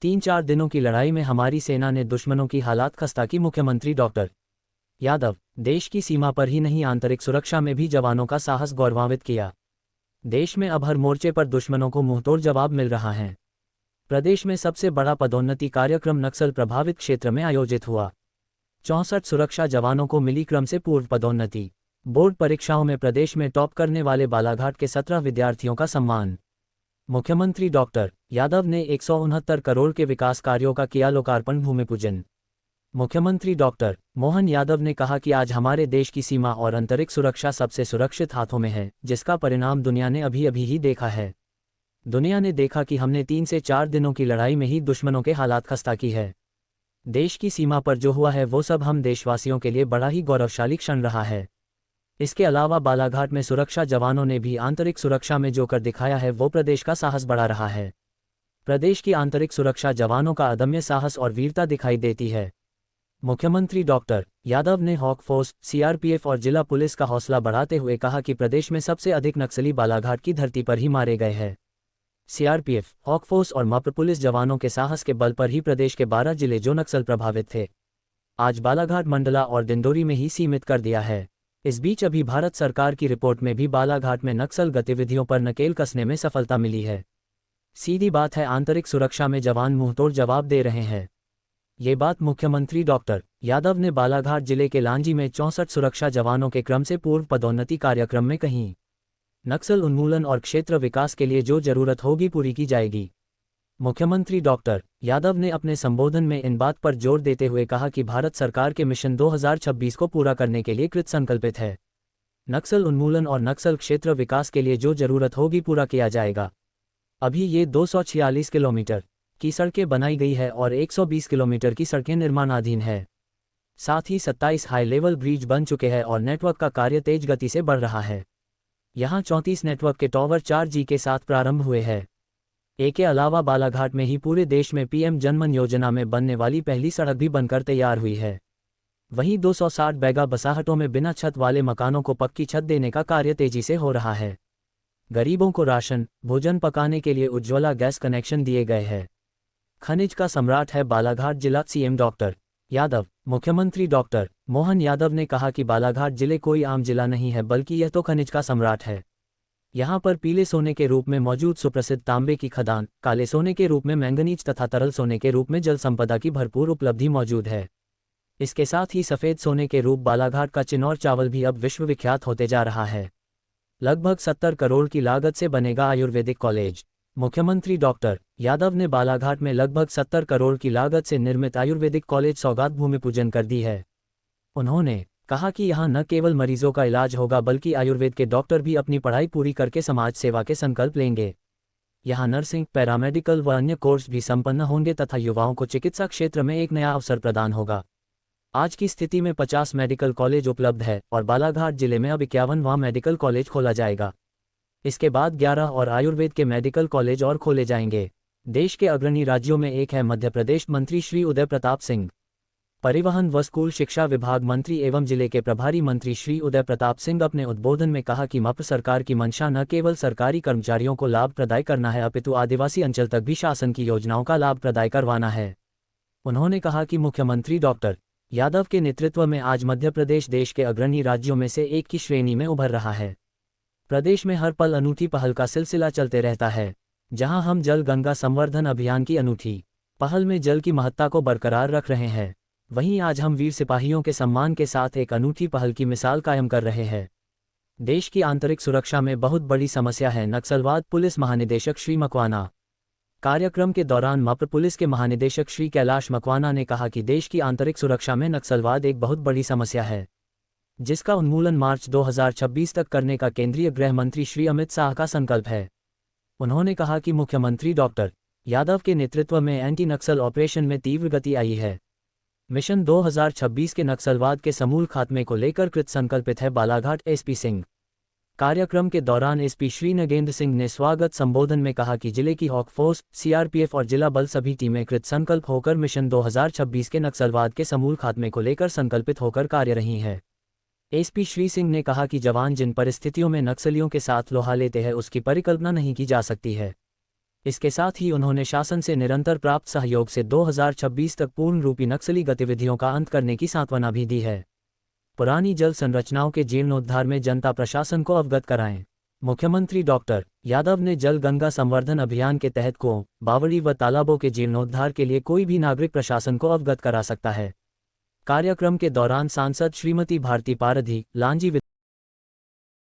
3-4 दिनों की लड़ाई में हमारी सेना ने दुश्मनों की हालात खस्ता की। मुख्यमंत्री डॉक्टर यादव देश की सीमा पर ही नहीं आंतरिक सुरक्षा में भी जवानों का साहस गौरवान्वित किया। देश में अब हर मोर्चे पर दुश्मनों को मुंहतोड़ जवाब मिल रहा है। प्रदेश में सबसे बड़ा पदोन्नति कार्यक्रम नक्सल प्रभावित क्षेत्र में आयोजित हुआ। 64 सुरक्षा जवानों को मिली क्रम से पूर्व पदोन्नति। बोर्ड परीक्षाओं में प्रदेश में टॉप करने वाले बालाघाट के 17 विद्यार्थियों का सम्मान। मुख्यमंत्री डॉक्टर यादव ने 169 करोड़ के विकास कार्यों का किया लोकार्पण भूमि पूजन। मुख्यमंत्री डॉक्टर मोहन यादव ने कहा कि आज हमारे देश की सीमा और अंतरिक्ष सुरक्षा सबसे सुरक्षित हाथों में है, जिसका परिणाम दुनिया ने अभी अभी ही देखा है। दुनिया ने देखा कि हमने 3 से 4 दिनों की लड़ाई में ही दुश्मनों के हालात खस्ता की है। देश की सीमा पर जो हुआ है वो सब हम देशवासियों के लिए बड़ा ही गौरवशाली क्षण रहा है। इसके अलावा बालाघाट में सुरक्षा जवानों ने भी आंतरिक सुरक्षा में जो कर दिखाया है वो प्रदेश का साहस बढ़ा रहा है। प्रदेश की आंतरिक सुरक्षा जवानों का अदम्य साहस और वीरता दिखाई देती है। मुख्यमंत्री डॉक्टर यादव ने हॉक फोर्स, सीआरपीएफ और जिला पुलिस का हौसला बढ़ाते हुए कहा कि प्रदेश में सबसे अधिक नक्सली बालाघाट की धरती पर ही मारे गए हैं। सीआरपीएफ, हॉक फोर्स और मप्र पुलिस जवानों के साहस के बल पर ही प्रदेश के 12 जिले जो नक्सल प्रभावित थे, आज बालाघाट, मंडला और दिंडोरी में ही सीमित कर दिया है। इस बीच अभी भारत सरकार की रिपोर्ट में भी बालाघाट में नक्सल गतिविधियों पर नकेल कसने में सफलता मिली है। सीधी बात है, आंतरिक सुरक्षा में जवान मुंहतोड़ जवाब दे रहे हैं। ये बात मुख्यमंत्री डॉक्टर यादव ने बालाघाट जिले के लांजी में 64 सुरक्षा जवानों के क्रम से पूर्व पदोन्नति कार्यक्रम में कही। नक्सल उन्मूलन और क्षेत्र विकास के लिए जो जरूरत होगी पूरी की जाएगी। मुख्यमंत्री डॉक्टर यादव ने अपने संबोधन में इन बात पर जोर देते हुए कहा कि भारत सरकार के मिशन 2026 को पूरा करने के लिए कृत संकल्पित है। नक्सल उन्मूलन और नक्सल क्षेत्र विकास के लिए जो जरूरत होगी पूरा किया जाएगा। अभी ये 246 किलोमीटर की सड़कें बनाई गई है और 120 किलोमीटर की सड़कें निर्माणाधीन है। साथ ही 27 हाई लेवल ब्रिज बन चुके हैं और नेटवर्क का कार्य तेज गति से बढ़ रहा है। यहाँ 34 नेटवर्क के टॉवर 4G के साथ प्रारंभ हुए हैं। के अलावा बालाघाट में ही पूरे देश में पीएम जनमन योजना में बनने वाली पहली सड़क भी बनकर तैयार हुई है। वहीं 260 बैगा बसाहटों में बिना छत वाले मकानों को पक्की छत देने का कार्य तेजी से हो रहा है। गरीबों को राशन, भोजन पकाने के लिए उज्ज्वला गैस कनेक्शन दिए गए हैं। खनिज का सम्राट है बालाघाट जिला। CM doctor Yadav. मुख्यमंत्री डॉक्टर मोहन यादव ने कहा कि बालाघाट जिले कोई आम जिला नहीं है, बल्कि यह तो खनिज का सम्राट है। यहाँ पर पीले सोने के रूप में मौजूद सुप्रसिद्ध तांबे की खदान, काले सोने के रूप में मैंगनीज तथा तरल सोने के रूप में जल संपदा की भरपूर उपलब्धि मौजूद है। इसके साथ ही सफ़ेद सोने के रूप बालाघाट का चिनौर चावल भी अब विश्वविख्यात होते जा रहा है। लगभग 70 करोड़ की लागत से बनेगा आयुर्वेदिक कॉलेज। मुख्यमंत्री डॉक्टर यादव ने बालाघाट में लगभग 70 करोड़ की लागत से निर्मित आयुर्वेदिक कॉलेज सौगात भूमि पूजन कर दी है। उन्होंने कहा कि यहाँ न केवल मरीजों का इलाज होगा, बल्कि आयुर्वेद के डॉक्टर भी अपनी पढ़ाई पूरी करके समाज सेवा के संकल्प लेंगे। यहाँ नर्सिंग, पैरामेडिकल व अन्य कोर्स भी संपन्न होंगे तथा युवाओं को चिकित्सा क्षेत्र में एक नया अवसर प्रदान होगा। आज की स्थिति में 50 मेडिकल कॉलेज उपलब्ध है और बालाघाट जिले में अब 51वां मेडिकल कॉलेज खोला जाएगा। इसके बाद 11 और आयुर्वेद के मेडिकल कॉलेज और खोले जाएंगे। देश के अग्रणी राज्यों में एक है मध्य प्रदेश। मंत्री श्री उदय प्रताप सिंह, परिवहन व स्कूल शिक्षा विभाग मंत्री एवं जिले के प्रभारी मंत्री श्री उदय प्रताप सिंह अपने उद्बोधन में कहा कि मप्र सरकार की मंशा न केवल सरकारी कर्मचारियों को लाभ प्रदाय करना है, अपितु आदिवासी अंचल तक भी शासन की योजनाओं का लाभ प्रदाय करवाना है। उन्होंने कहा कि मुख्यमंत्री डॉक्टर यादव के नेतृत्व में आज मध्य प्रदेश देश के अग्रणी राज्यों में से एक की श्रेणी में उभर रहा है। प्रदेश में हर पल अनूठी पहल का सिलसिला चलते रहता है। जहां हम जल गंगा संवर्धन अभियान की अनूठी पहल में जल की महत्ता को बरकरार रख रहे हैं, वहीं आज हम वीर सिपाहियों के सम्मान के साथ एक अनूठी पहल की मिसाल कायम कर रहे हैं। देश की आंतरिक सुरक्षा में बहुत बड़ी समस्या है नक्सलवाद। पुलिस महानिदेशक श्री मकवाना। कार्यक्रम के दौरान मप्र पुलिस के महानिदेशक श्री कैलाश मकवाना ने कहा कि देश की आंतरिक सुरक्षा में नक्सलवाद एक बहुत बड़ी समस्या है, जिसका उन्मूलन मार्च 2026 तक करने का केंद्रीय गृह मंत्री श्री अमित शाह का संकल्प है। उन्होंने कहा कि मुख्यमंत्री डॉक्टर यादव के नेतृत्व में एंटी नक्सल ऑपरेशन में तीव्र गति आई है। मिशन 2026 के नक्सलवाद के समूल खात्मे को लेकर कृत संकल्पित है बालाघाट एसपी सिंह। कार्यक्रम के दौरान एसपी श्री नगेंद्र सिंह ने स्वागत संबोधन में कहा कि जिले की हॉक फोर्स, सीआरपीएफ और जिला बल सभी टीमें कृत संकल्प होकर मिशन 2026 के नक्सलवाद के समूल खात्मे को लेकर संकल्पित होकर कार्य रही हैं। एसपी श्री सिंह ने कहा कि जवान जिन परिस्थितियों में नक्सलियों के साथ लोहा लेते हैं उसकी परिकल्पना नहीं की जा सकती है। इसके साथ ही उन्होंने शासन से निरंतर प्राप्त सहयोग से 2026 तक पूर्ण रूपी नक्सली गतिविधियों का अंत करने की सांत्वना भी दी है। पुरानी जल संरचनाओं के जीर्णोद्धार में जनता प्रशासन को अवगत कराएं। मुख्यमंत्री डॉक्टर यादव ने जल गंगा संवर्धन अभियान के तहत कुओं, बावड़ी व तालाबों के जीर्णोद्धार के लिए कोई भी नागरिक प्रशासन को अवगत करा सकता है। कार्यक्रम के दौरान सांसद श्रीमती भारती पारधी लांजी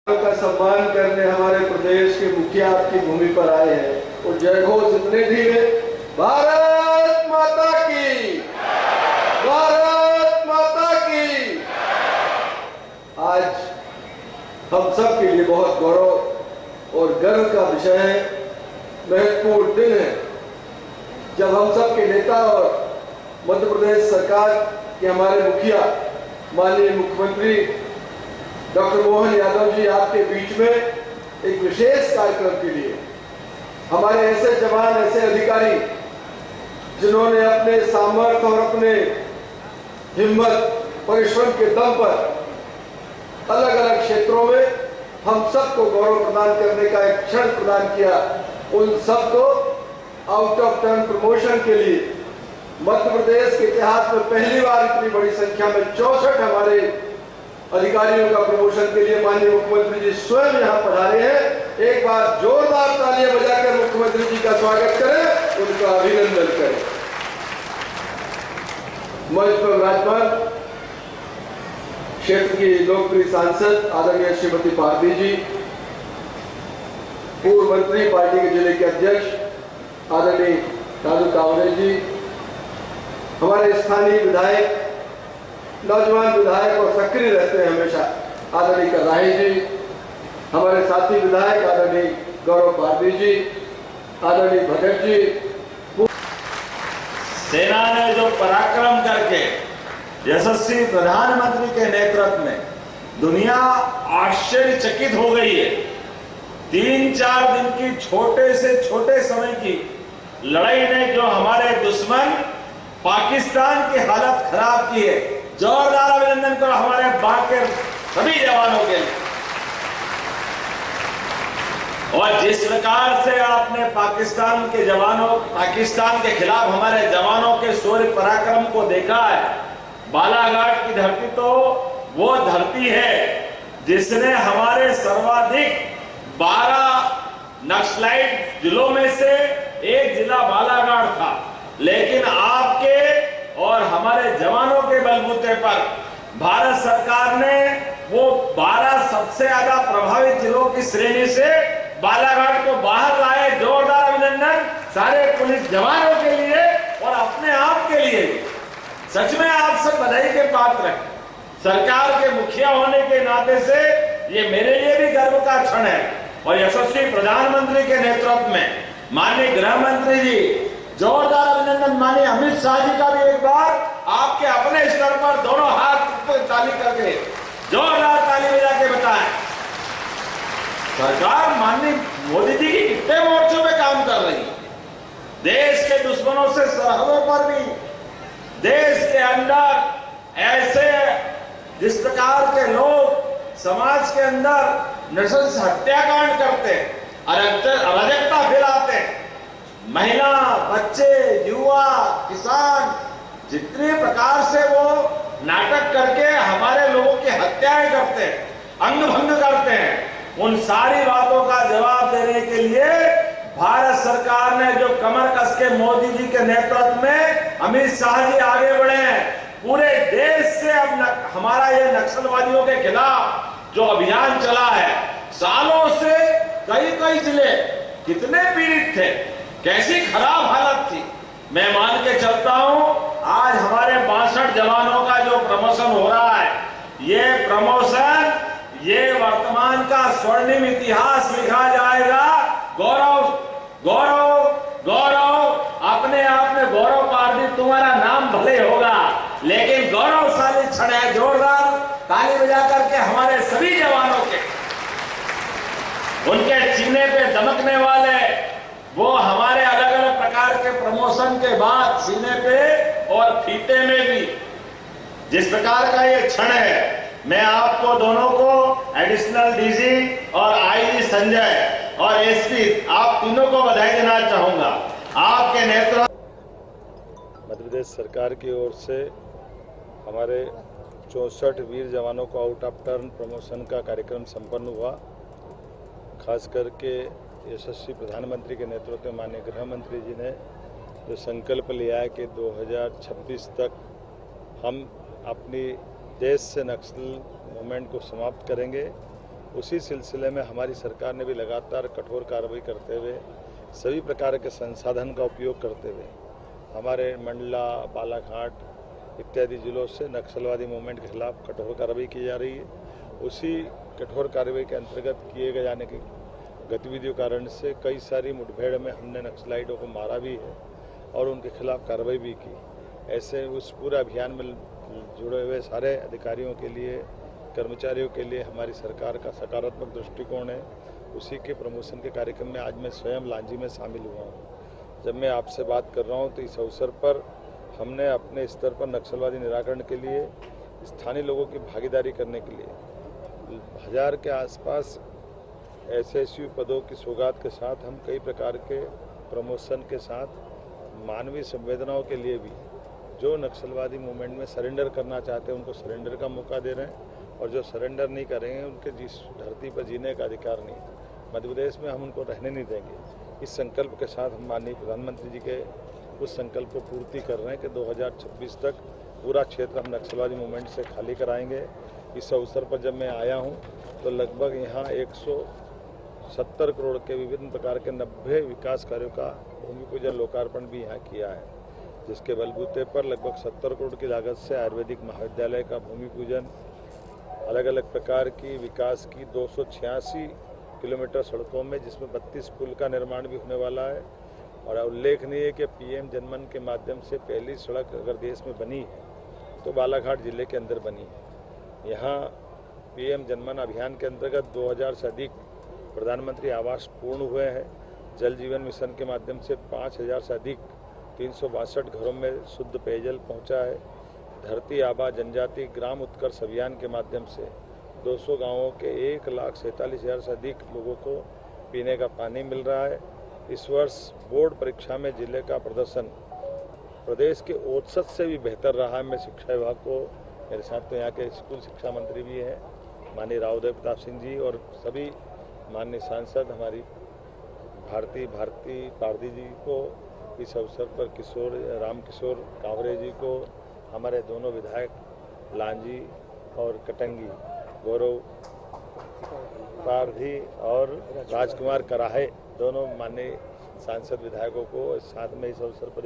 का सम्मान करने हमारे प्रदेश के मुखिया आपकी भूमि पर आए हैं और जय घोष इतने दिए, भारत माता की, भारत माता की। आज हम सब के लिए बहुत गौरव और गर्व का विषय है, महत्वपूर्ण दिन है जब हम सब के नेता और मध्य प्रदेश सरकार के हमारे मुखिया माननीय मुख्यमंत्री डॉक्टर मोहन यादव जी आपके बीच में एक विशेष कार्यक्रम के लिए हमारे ऐसे जवान, ऐसे अधिकारी जिन्होंने अपने सामर्थ्य और अपने हिम्मत, परिश्रम के दम पर अलग अलग क्षेत्रों में हम सबको गौरव प्रदान करने का एक क्षण प्रदान किया, उन सबको आउट ऑफ टर्न प्रमोशन के लिए मध्य प्रदेश के इतिहास में पहली बार इतनी बड़ी संख्या में 64 हमारे अधिकारियों का प्रमोशन के लिए माननीय मुख्यमंत्री जी स्वयं यहाँ पधारे हैं। एक बार जोरदार तालियां बजाकर मुख्यमंत्री जी का स्वागत करें, उनका अभिनंदन करें। मंच पर विराजमान क्षेत्र की लोकप्रिय सांसद आदरणीय श्रीमती पारधी जी, पूर्व मंत्री पार्टी के जिले के अध्यक्ष आदरणीय दादू कावरे जी, हमारे स्थानीय विधायक, नौजवान विधायक और सक्रिय रहते हैं हमेशा आदरणीय कराही जी, हमारे साथी विधायक आदरणीय गौरव पारधी जी, आदरणीय भगत जी। सेना ने जो पराक्रम करके यशस्वी प्रधानमंत्री के नेतृत्व में दुनिया आश्चर्यचकित हो गई है। 3-4 दिन की छोटे से छोटे समय की लड़ाई ने जो हमारे दुश्मन पाकिस्तान की हालत खराब की है, जोरदार अभिनंदन करो हमारे बाकी सभी जवानों के लिए। और जिस प्रकार से आपने पाकिस्तान के खिलाफ हमारे जवानों के शौर्य पराक्रम को देखा है, बालाघाट की धरती तो वो धरती है जिसने हमारे सर्वाधिक 12 नक्सलाइट जिलों में से एक जिला बालाघाट था, लेकिन आपके और हमारे जवानों के बलबूते पर भारत सरकार ने वो 12 सबसे ज्यादा प्रभावित जिलों की श्रेणी से बालाघाट को बाहर लाए। जोरदार अभिनंदन सारे पुलिस जवानों के लिए और अपने आप के लिए। सच में आप सब बधाई के पात्र हैं। सरकार के मुखिया होने के नाते से ये मेरे लिए भी गर्व का क्षण है। और यशस्वी प्रधानमंत्री के नेतृत्व में माननीय गृह मंत्री जी, जोरदार अभिनंदन। माननीय अमित शाह जी का भी एक बार आपके अपने स्तर पर दोनों हाथ पर ताली करके जोरदार ताली बजा के बताएं। सरकार माननीय मोदी जी की कितने मोर्चों में काम कर रही है। देश के दुश्मनों से सरहदों पर भी, देश के अंदर ऐसे जिस प्रकार के लोग समाज के अंदर नृशंस हत्याकांड करते, अराजकता फैलाते, महिला, बच्चे, युवा, किसान, जितने प्रकार से वो नाटक करके हमारे लोगों की हत्याएं करते हैं, अंग भंग करते हैं, उन सारी बातों का जवाब देने के लिए भारत सरकार ने जो कमर कस के मोदी जी के नेतृत्व में अमित शाह जी आगे बढ़े हैं। पूरे देश से अब हमारा ये नक्सलवादियों के खिलाफ जो अभियान चला है, सालों से कई जिले कितने पीड़ित थे, कैसी खराब हालत थी। मैं मान के चलता हूं आज हमारे 62 जवानों का जो प्रमोशन हो रहा है, ये प्रमोशन, ये वर्तमान का स्वर्णिम इतिहास लिखा जाएगा। गौरव गौरव गौरव, अपने आप में गौरव पारधी तुम्हारा नाम भले होगा, लेकिन गौरवशाली क्षण है। जोरदार ताली बजा करके हमारे सभी जवानों के, उनके सीने पे दमकने वाले वो हमारे अलग अलग प्रकार के प्रमोशन के बाद सीने पे और फीते में भी जिस प्रकार का ये क्षण है, मैं आपको दोनों को एडिशनल डीजी और आईजी संजय और एसपी, आप तीनों को बधाई देना चाहूंगा। आपके नेतृत्व मध्य प्रदेश सरकार की ओर से हमारे 64 वीर जवानों को आउट ऑफ टर्न प्रमोशन का कार्यक्रम संपन्न हुआ। खास करके यशस्वी प्रधानमंत्री के नेतृत्व में माननीय गृह मंत्री जी ने जो संकल्प लिया है कि 2026 तक हम अपनी देश से नक्सल मूवमेंट को समाप्त करेंगे, उसी सिलसिले में हमारी सरकार ने भी लगातार कठोर कार्रवाई करते हुए सभी प्रकार के संसाधन का उपयोग करते हुए हमारे मंडला, बालाघाट इत्यादि जिलों से नक्सलवादी मूवमेंट के खिलाफ कठोर कार्रवाई की जा रही है। उसी कठोर कार्रवाई के अंतर्गत किए गए जाने की गतिविधियों के कारण से कई सारी मुठभेड़ में हमने नक्सलाइटों को मारा भी है और उनके खिलाफ कार्रवाई भी की। ऐसे उस पूरे अभियान में जुड़े हुए सारे अधिकारियों के लिए, कर्मचारियों के लिए हमारी सरकार का सकारात्मक दृष्टिकोण है। उसी के प्रमोशन के कार्यक्रम में आज मैं स्वयं लांजी में शामिल हुआ हूँ। जब मैं आपसे बात कर रहा हूँ तो इस अवसर पर हमने अपने स्तर पर नक्सलवादी निराकरण के लिए स्थानीय लोगों की भागीदारी करने के लिए 1000 के आसपास SSU पदों की सौगात के साथ हम कई प्रकार के प्रमोशन के साथ मानवीय संवेदनाओं के लिए भी जो नक्सलवादी मूवमेंट में सरेंडर करना चाहते हैं उनको सरेंडर का मौका दे रहे हैं और जो सरेंडर नहीं करेंगे उनके जिस धरती पर जीने का अधिकार नहीं, मध्य प्रदेश में हम उनको रहने नहीं देंगे। इस संकल्प के साथ हम माननीय प्रधानमंत्री जी के उस संकल्प को पूर्ति कर रहे हैं कि 2026 तक पूरा क्षेत्र हम नक्सलवादी मूवमेंट से खाली कराएंगे। इस अवसर पर जब मैं आया हूँ तो लगभग यहाँ 170 करोड़ के विभिन्न प्रकार के 90 विकास कार्यों का भूमि पूजन लोकार्पण भी यहाँ किया है, जिसके बलबूते पर लगभग 70 करोड़ की लागत से आयुर्वेदिक महाविद्यालय का भूमि पूजन, अलग अलग प्रकार की विकास की 286 किलोमीटर सड़कों में जिसमें 32 पुल का निर्माण भी होने वाला है। और उल्लेखनीय है कि PM जनमन के माध्यम से पहली सड़क अगर देश में बनी है तो बालाघाट जिले के अंदर बनी है। यहाँ PM जनमन अभियान के अंतर्गत 2000 से अधिक प्रधानमंत्री आवास पूर्ण हुए हैं। जल जीवन मिशन के माध्यम से 5000 से अधिक 362 घरों में शुद्ध पेयजल पहुंचा है। धरती आबा जनजाति ग्राम उत्कर्ष अभियान के माध्यम से 200 गांवों के 1,47,000 से अधिक लोगों को पीने का पानी मिल रहा है। इस वर्ष बोर्ड परीक्षा में जिले का प्रदर्शन प्रदेश के औसत से भी बेहतर रहा है। मैं शिक्षा विभाग को, मेरे साथ तो यहाँ के स्कूल शिक्षा मंत्री भी हैं माननीय राव उदय प्रताप सिंह जी और सभी माननीय सांसद हमारी भारती पारदी जी को, इस अवसर पर राम किशोर कांवरे जी को, हमारे दोनों विधायक लांजी और कटंगी गौरव पारधी और राजकुमार कराहे दोनों माननीय सांसद विधायकों को साथ में इस अवसर पर